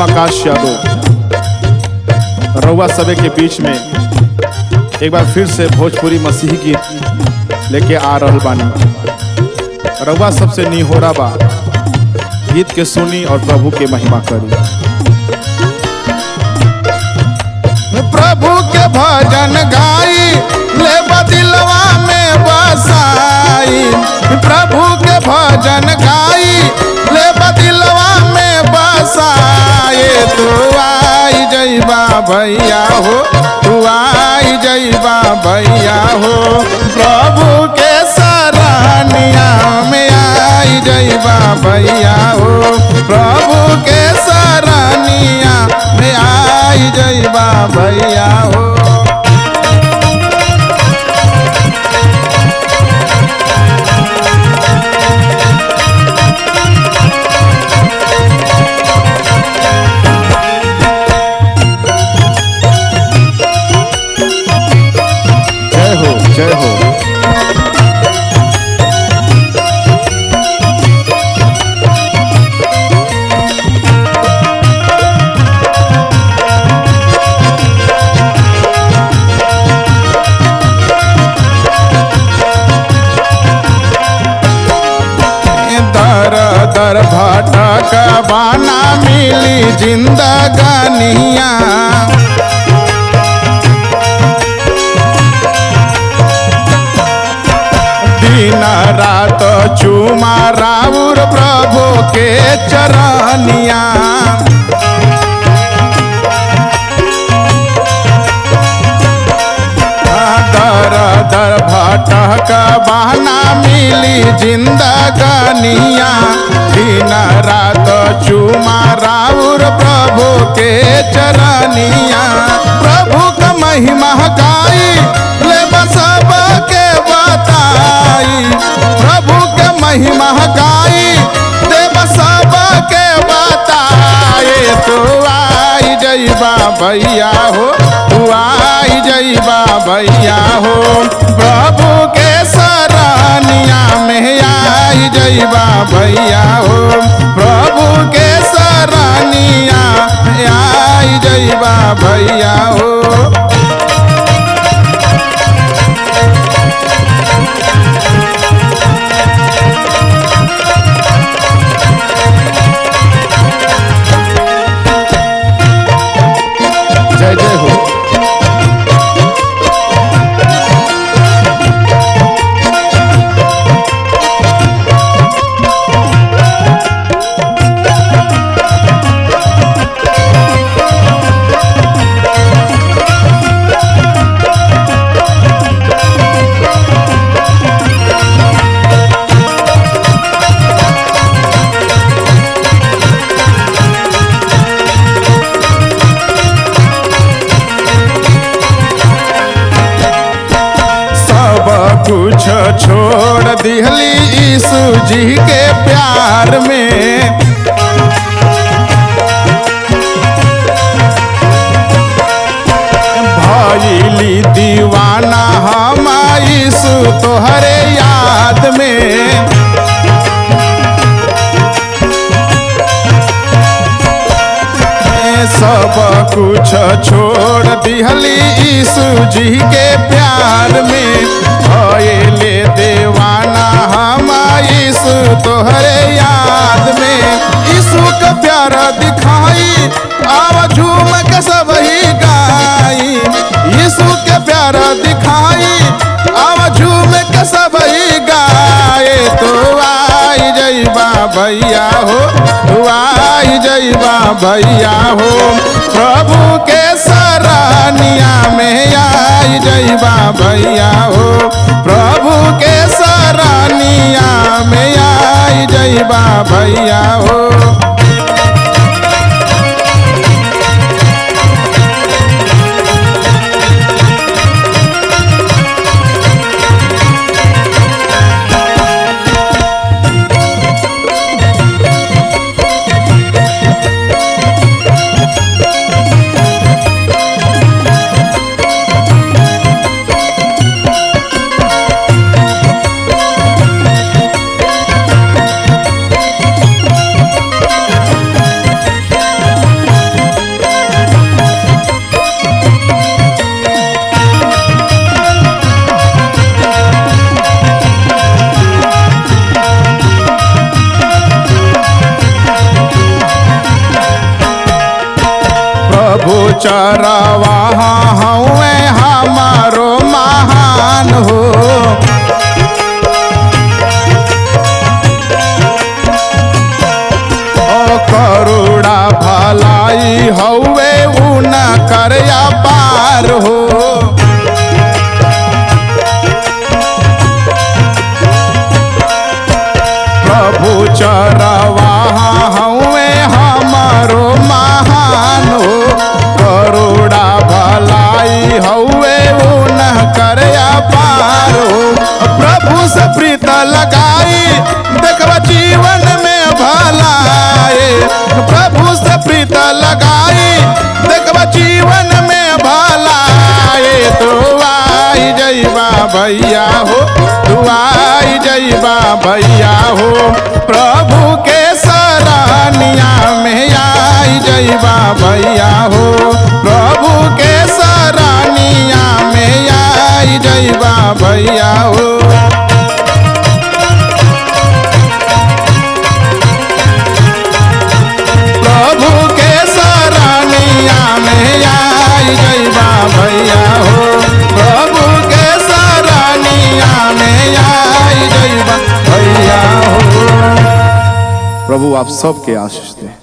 आकाश यादव रउआ सबे के बीच में एक बार फिर से भोजपुरी मसीही गीत लेके आ रहल बानी। रउआ सबसे निहोरा बा गीत के सुनी और प्रभु के महिमा करी। प्रभु के भजन गाई ले दिलवा में बसाई। प्रभु के भजन गाई ले दिलवा में बसाए। तू आई जइबा भैया हो, तू आई जइबा भैया हो। प्रभु के सराहनिया में आई जइबा भैया हो। प्रभु के सराहनिया में आई जइबा भैया हो। जय हो जय हो। दर भटक बाना मिली जिंदगानिया। दिन रात चुमा राउर प्रभु के चरनिया। दर भटक बहना मिली जिंदगानिया। दिन रात चुमा राउर प्रभु के चरनिया। प्रभु का महिमा गाई ले सब के बताई। प्रभु के महिमा गाई देव सब के बताए। तू आई जइबा भैया हो, तू आई जइबा भैया हो। प्रभु के सराहनिया में आई जइबा भैया हो। प्रभु के सराहनिया में आई जइबा भैया हो। जय जय हो। कुछ छोड़ दिहली यीशु जी के प्यार में। भइली दीवाना हम यीशु तोहरे याद में। सब कुछ छोड़ दिहली यीशु जी के प्यार में। भइले दीवाना हम यीशु तोहरे याद में। यीशु का प्यार दिखाई आव झूम के सब ही गाई। यीशु के प्यार दिखाई आव झूम के सब ही गाए। तो आई जइबा भैया हो, तू आई जइबा भैया हो। प्रभु के सराहनिया में आई जइबा भैया हो। प्रभु के सराहनिया में आई जइबा भैया हो। चरवा हउए हमारो महान हो। ओ करुणा भलाई हउए उन कर अपार हो। प्रभु चरवा हउए हमारो महान हो। करुणा भलाई हउए उन कर अपार हो। प्रभु से प्रीत लगाई देखबा जीवन में भलाई। प्रभु से प्रीत लगाई देखबा जीवन में भलाई। तो आई जइबा भैया हो, तू आई जइबा भैया हो। प्रभु के सरानिया में आई जइबा भैया हो। प्रभु के सरानिया में आई जइबा भैया हो। प्रभु के सरानिया में आई जइबा भैया हो। प्रभु के सरानिया में आई जइबा भैया हो। प्रभु आप सबके आशीष दें।